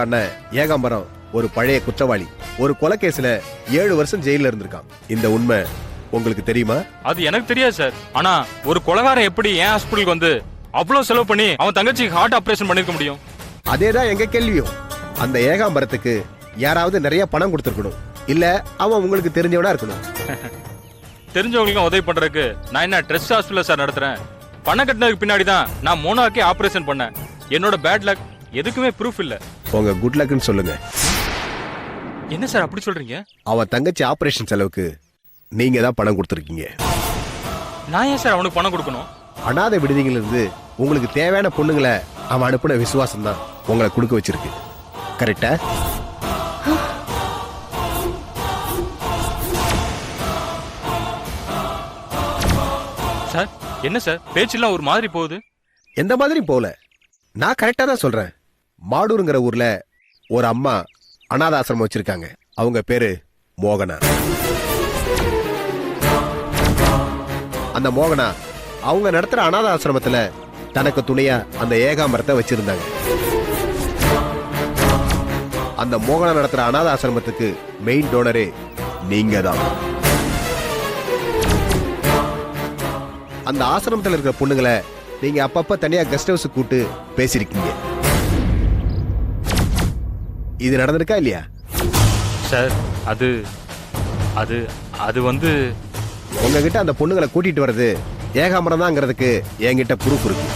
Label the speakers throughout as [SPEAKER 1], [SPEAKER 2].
[SPEAKER 1] அண்ணன் ஏகாம்பரம் ஒரு பழைய குற்றவாளி. ஒரு கொலை கேஸ்ல 7 வருஷம் ஜெயில இருந்திருக்கான். இந்த உண்மை உங்களுக்கு தெரியுமா?
[SPEAKER 2] அது எனக்கு தெரியாது சார். ஆனா ஒரு கொலைகாரன் எப்படி என் ஹாஸ்பிட்டலுக்கு வந்து அவ்வளவு செலவு பண்ணி அவன் தங்கச்சிக்கு ஹார்ட் ஆபரேஷன் பண்ணிருக்க முடியும்?
[SPEAKER 1] அதேதான் எங்க கேள்வியும். அந்த ஏகாம்பரத்துக்கு யாராவது நிறைய பணம் கொடுத்துருக்கணும், இல்ல அவன் உங்களுக்கு தெரிஞ்சவனா இருக்கணும்.
[SPEAKER 2] தெரிஞ்சவங்களுக்கும் உதவி பண்றதுக்கு நான் என்ன ட்ரெஸ் ஹாஸ்பிட்டல் சார் நடத்துறேன்? பணம் கட்டினதுக்கு பின்னாடி தான் நான் மோனாக்கே ஆபரேஷன் பண்ணேன். என்னோட பேட் லக் எதுக்குமே ப்ரூஃப் இல்ல.
[SPEAKER 1] உங்க குட் லக்னு சொல்லுங்க.
[SPEAKER 2] என்ன சார் அப்படி சொல்றீங்க?
[SPEAKER 1] அவன் தங்கச்சி ஆபரேஷன் செலவுக்கு நீங்க தான் பணம் கொடுத்துருக்கீங்க.
[SPEAKER 2] நான் ஏன் சார் அவனுக்கு பணம் கொடுக்கணும்?
[SPEAKER 1] அனாதை விடுதிகள் இருந்து உங்களுக்கு தேவையான பொண்ணுங்களை அவன் அனுப்பின விசுவாசம் தான் உங்களை கொடுக்க வச்சிருக்கு. கரெக்டா?
[SPEAKER 2] சார் என்ன சார் பேச்செல்லாம் ஒரு மாதிரி போகுது?
[SPEAKER 1] எந்த மாதிரி போல, நான் கரெக்டா தான் சொல்றேன். மாடூருங்கிற ஊர்ல ஒரு அம்மா அனாதை ஆசிரமம் வச்சிருக்காங்க. அவங்க பேரு மோகனா. அந்த மோகனா அவங்க நடத்துற அனாதை ஆசிரமத்துல தனக்கு துணையா அந்த ஏகாம்பரத்தை வச்சிருந்தாங்க. அந்த மோகனா நடத்துற அனாதை ஆசிரமத்துக்கு மெயின் டோனரே நீங்க தான். அந்த ஆசிரமத்தில் இருக்கிற பொண்ணுங்களை நீங்க அப்பப்ப தனியா கெஸ்ட் ஹவுஸ் கூட்டு பேசிருக்கீங்க. இது நடந்திருக்கா இல்லையா?
[SPEAKER 2] சார் அது அது அது வந்து
[SPEAKER 1] உங்ககிட்ட அந்த பொண்ணுங்களை கூட்டிட்டு வர்றது ஏகாம்பரம் தான்ங்கிறதுக்கு என்கிட்ட ப்ரூஃப் இருக்கு.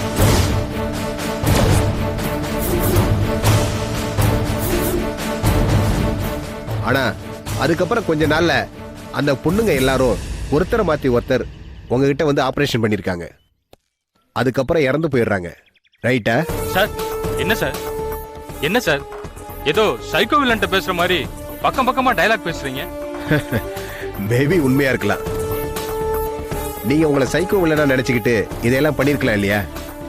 [SPEAKER 1] ஆனா அதுக்கப்புறம் கொஞ்ச நாள்ல அந்த பொண்ணுங்க எல்லாரும் ஒருத்தரை மாத்தி ஒருத்தர் உங்ககிட்ட வந்து ஆபரேஷன் பண்ணிருக்காங்க. அதுக்கப்புறம் இறந்து போயிடுறாங்க. ரைட்டா?
[SPEAKER 2] சார் என்ன சார் என்ன சார் ஏதோ சைக்கோ வில்லன்ட்ட பேசுற மாதிரி பக்கம் பக்கமா டயலாக் பேசுறீங்க.
[SPEAKER 1] மேபி உண்மையா இருக்கலாம். நீங்க உங்களை சைக்கோ வில்லனா நினைச்சுக்கிட்டு இதெல்லாம் பண்ணிருக்கலாம் இல்லையா?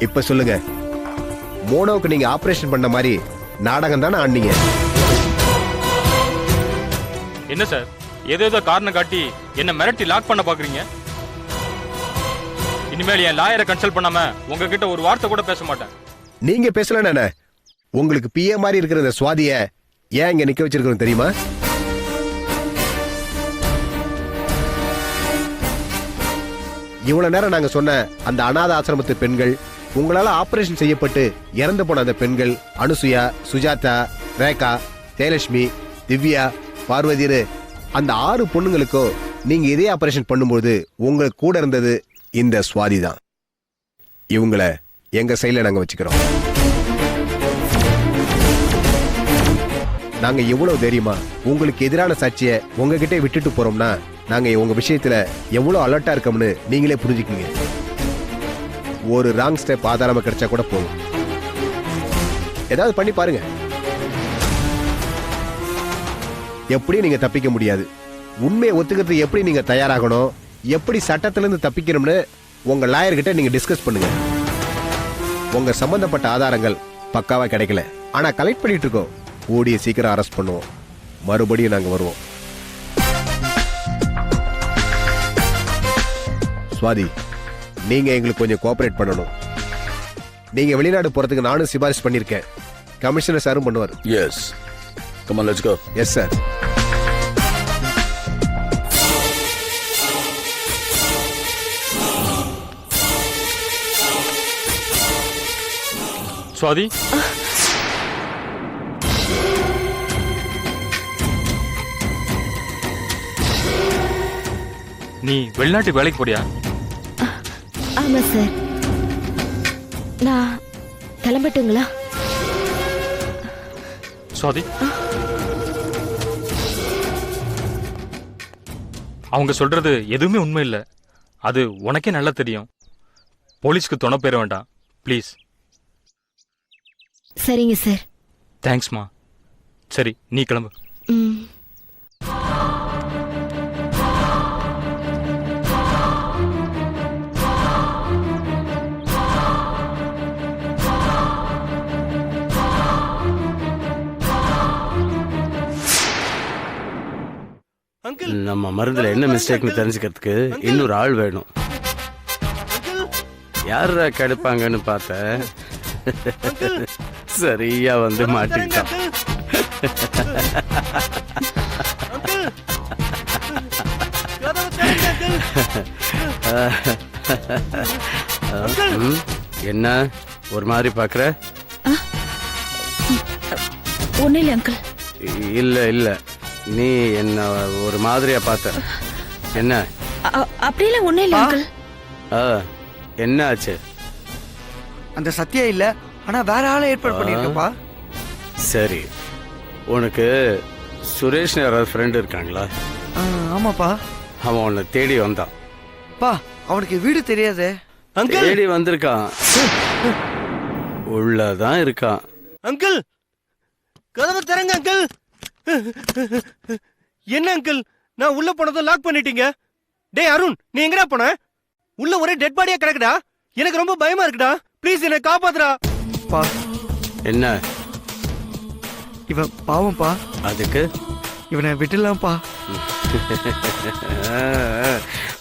[SPEAKER 1] இப்ப சொல்லுங்க, மோனோவுக்கு நீங்க ஆபரேஷன் பண்ண மாதிரி நாடகம் தானே ஆனீங்க?
[SPEAKER 2] என்ன சார் ஏதோ காரணம் காட்டி என்ன மிரட்டி லாக் பண்ண பாக்குறீங்க? இனிமேல் என் லாயரை கன்சல்ட் பண்ணாம உங்ககிட்ட ஒரு வார்த்தை கூட பேச மாட்டேன்.
[SPEAKER 1] நீங்க பேசல, உங்களுக்கு பிஏ மாதிரி இருக்கிற இந்த சுவாதிய ஏன் இங்க நிக்க வச்சிருக்கோம் தெரியுமா? இவ்வளவு நேரம் நாங்க சொன்ன அந்த அனாத ஆசிரமத்து பெண்கள், உங்களால ஆபரேஷன் செய்யப்பட்டு இறந்து போன அந்த பெண்கள் அனுசுயா, சுஜாதா, ரேகா, ஜெயலட்சுமி, திவ்யா, பார்வதி, அந்த 6 பொண்ணுங்களுக்கோ நீங்க இதே ஆபரேஷன் பண்ணும்போது உங்களுக்கு கூட இருந்தது இந்த சுவாதி தான். இவங்களை எங்க சைடுல நாங்க வச்சுக்கிறோம். நாங்க எவ்வளவு தைரியமா உங்களுக்கு எதிரான சாட்சிய உங்ககிட்ட விட்டுட்டு போறோம்னா நாங்க உங்க விஷயத்துல எவ்வளவு அலர்ட்டா இருக்கோம்னு நீங்களே புரிஞ்சுக்கீங்க. ஒரு ராங் ஸ்டெப் ஆதாரமா கிடைச்சா கூட போதும். ஏதாவது பண்ணி பாருங்க. எப்படி நீங்க தப்பிக்க முடியாது. உண்மையை ஒத்துக்கிறது எப்படி நீங்க தயாராகணும், எப்படி சட்டத்திலிருந்து தப்பிக்கணும்னு உங்க லாயர் கிட்ட நீங்க டிஸ்கஸ் பண்ணுங்க. உங்க சம்பந்தப்பட்ட ஆதாரங்கள் பக்காவா கிடைக்கல, ஆனா கலெக்ட் பண்ணிட்டு இருக்கோம். கூடிய சீக்கிரம் அரெஸ்ட் பண்ணுவோம். மறுபடியும் நாங்க வருவோம். சுவாதி, நீங்க எங்களுக்கு கொஞ்சம் கோஆபரேட் பண்ணணும். நீங்க வெளிநாடு போறதுக்கு நானும் சிபாரிசு பண்ணிருக்கேன். கமிஷனர் சாரும் பண்ணுவார்.
[SPEAKER 3] Yes, come on let's go.
[SPEAKER 1] Yes sir.
[SPEAKER 2] Swathi, நீ வெளிநாட்டுக்கு வேலைக்கு போறியா?
[SPEAKER 4] ஆமா சார். நான் கிளம்பட்டுங்களா?
[SPEAKER 2] சுவாதி, அவங்க சொல்றது எதுவுமே உண்மை இல்லை. அது உனக்கே நல்லா தெரியும். போலீஸ்க்கு துணை பேர வேண்டாம் ப்ளீஸ்.
[SPEAKER 4] சரிங்க சார்.
[SPEAKER 2] தேங்க்ஸ்மா. சரி, நீ கிளம்பு.
[SPEAKER 5] நம்ம மருந்துல என்ன மிஸ்டேக்னு தெரிஞ்சுக்கிறதுக்கு இன்னொரு ஆள் வேணும். யாரா கிடைப்பாங்கன்னு பார்த்த சரியா வந்து மாட்டிக்கிட்டான். ம், என்ன ஒரு மாதிரி பாக்குற?
[SPEAKER 4] ஒன்னும் இல்லை அங்கிள்.
[SPEAKER 5] இல்ல இல்ல, நீ என்ன ஒரு மாதிரியா பார்த்த. என்ன?
[SPEAKER 4] அப்படியெல்லாம் ஒன்னும் இல்லை அங்கிள்.
[SPEAKER 5] ஆ, என்ன ஆச்சு?
[SPEAKER 6] அந்த சத்யா இல்ல, ஆனா வேற ஆளை ஏற்பாடு பண்ணிருக்கப்பா.
[SPEAKER 5] சரி, உனக்கு சுரேஷ் யாராவது ஃப்ரெண்ட் இருக்காங்களா?
[SPEAKER 6] ஆமாப்பா.
[SPEAKER 5] அவன் உன்னை தேடி வந்தான்.
[SPEAKER 6] பா, அவனுக்கு வீடு தெரியாதே.
[SPEAKER 7] அங்கிள்
[SPEAKER 5] தேடி வந்திருக்கான், உள்ளதான் இருக்கான்.
[SPEAKER 7] அங்கிள் கதவை திறங்க அங்கிள். என்ன அங்கிள், நான் உள்ள போனதும் லாக் பண்ணிட்டீங்க. டேய் அருண், நீ எங்கடா போன? உள்ள ஒரே டெட் பாடியா கிடக்குடா. எனக்கு ரொம்ப பயமா இருக்குடா. ப்ளீஸ் என்னை காப்பாத்துடா.
[SPEAKER 6] பா,
[SPEAKER 5] என்ன?
[SPEAKER 6] இவன் பாவம்பா.
[SPEAKER 5] அதுக்கு
[SPEAKER 6] இவனை விட்டுலாம்ப்பா.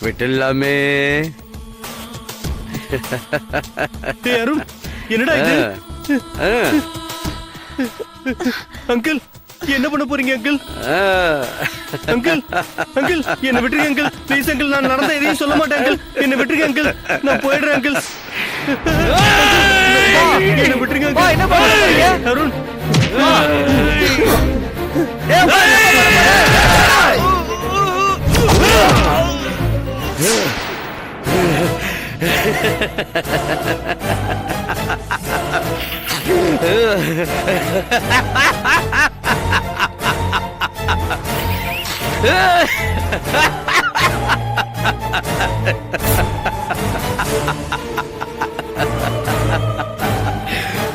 [SPEAKER 5] விட்டுலாமே.
[SPEAKER 7] டேய் அருண், என்னடா இது? அங்கிள் என்ன பண்ண போறீங்க அங்கிள்? அங்கிள் அங்கிள் என்ன விட்டுருங்க அங்கிள். ப்ளீஸ் அங்கிள், நான் நடந்த எதையும் சொல்ல மாட்டேன் அங்கிள். என்ன விட்டுருங்க அங்கிள், நான் போயிடுறேன் அங்கிள். என்ன விட்டுருங்க அங்கிள்.
[SPEAKER 6] என்ன பண்றீங்க
[SPEAKER 7] அருண்?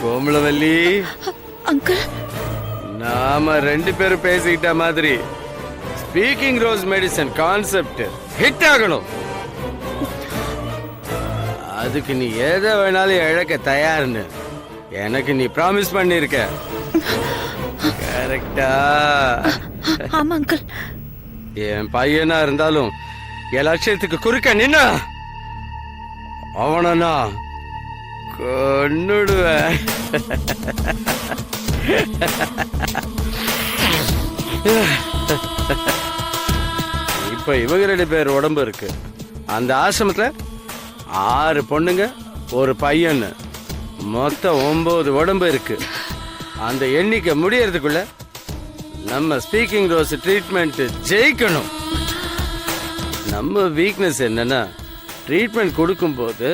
[SPEAKER 5] கோமலவல்லி,
[SPEAKER 4] அங்கிள்,
[SPEAKER 5] நாம ரெண்டு பேரும் பேசிக்கிட்ட மாதிரி speaking rose medicine concept hit ஆகணும். அதுக்கு நீ எதை வேணாலும் இழக்க தயார்னு எனக்கு நீ ப்ராமிஸ் பண்ணிருக்க. கரெக்டா?
[SPEAKER 4] ஆமா அங்கிள்.
[SPEAKER 5] என் பையனா இருந்தாலும் என் லட்சியத்துக்கு குறுக்க நின்னா அவனை நான் கொன்னுடுவேன். இப்ப இவங்க 2 பேர் உடம்பு இருக்கு. அந்த ஆசிரமத்துல 6 பொண்ணுங்க ஒரு பையன், மொத்தம் 9 உடம்பு இருக்கு. அந்த எண்ணிக்கை முடியறதுக்குள்ள நம்ம ஸ்பீக்கிங் ரோஸ் ட்ரீட்மெண்ட் ஜெயிக்கணும். நம்ம வீக்னஸ் என்னன்னா, ட்ரீட்மெண்ட் கொடுக்கும்போது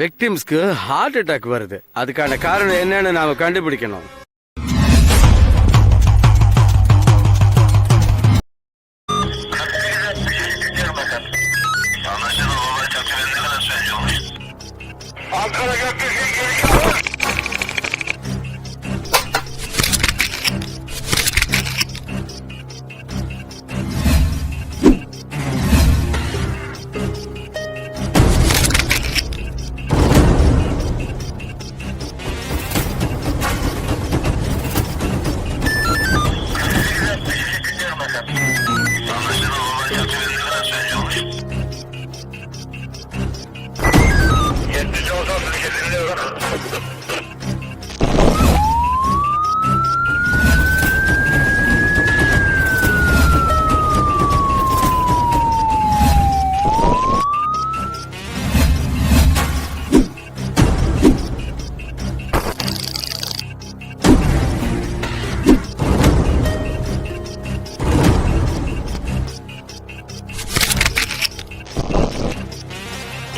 [SPEAKER 5] விக்டிம்ஸ்க்கு ஹார்ட் அட்டாக் வருது. அதுக்கான காரணம் என்னன்னு நாம கண்டுபிடிக்கணும்.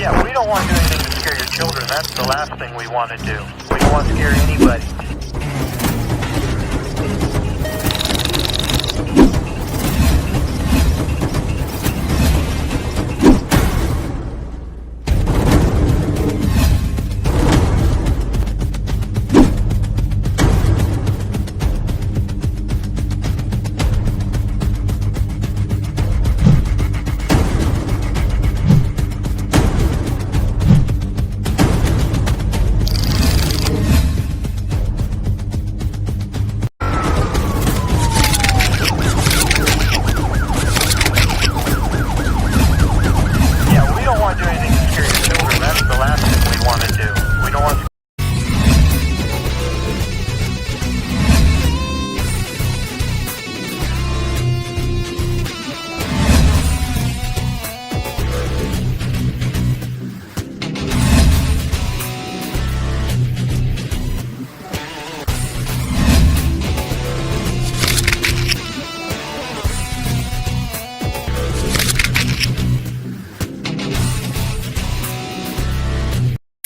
[SPEAKER 8] Yeah, we don't want to do anything to scare your children. That's the last thing we want to do. We don't want to scare anybody.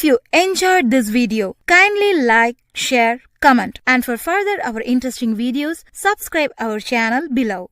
[SPEAKER 9] you enjoyed this video, kindly like, share, comment, and for further our interesting videos, subscribe our channel below.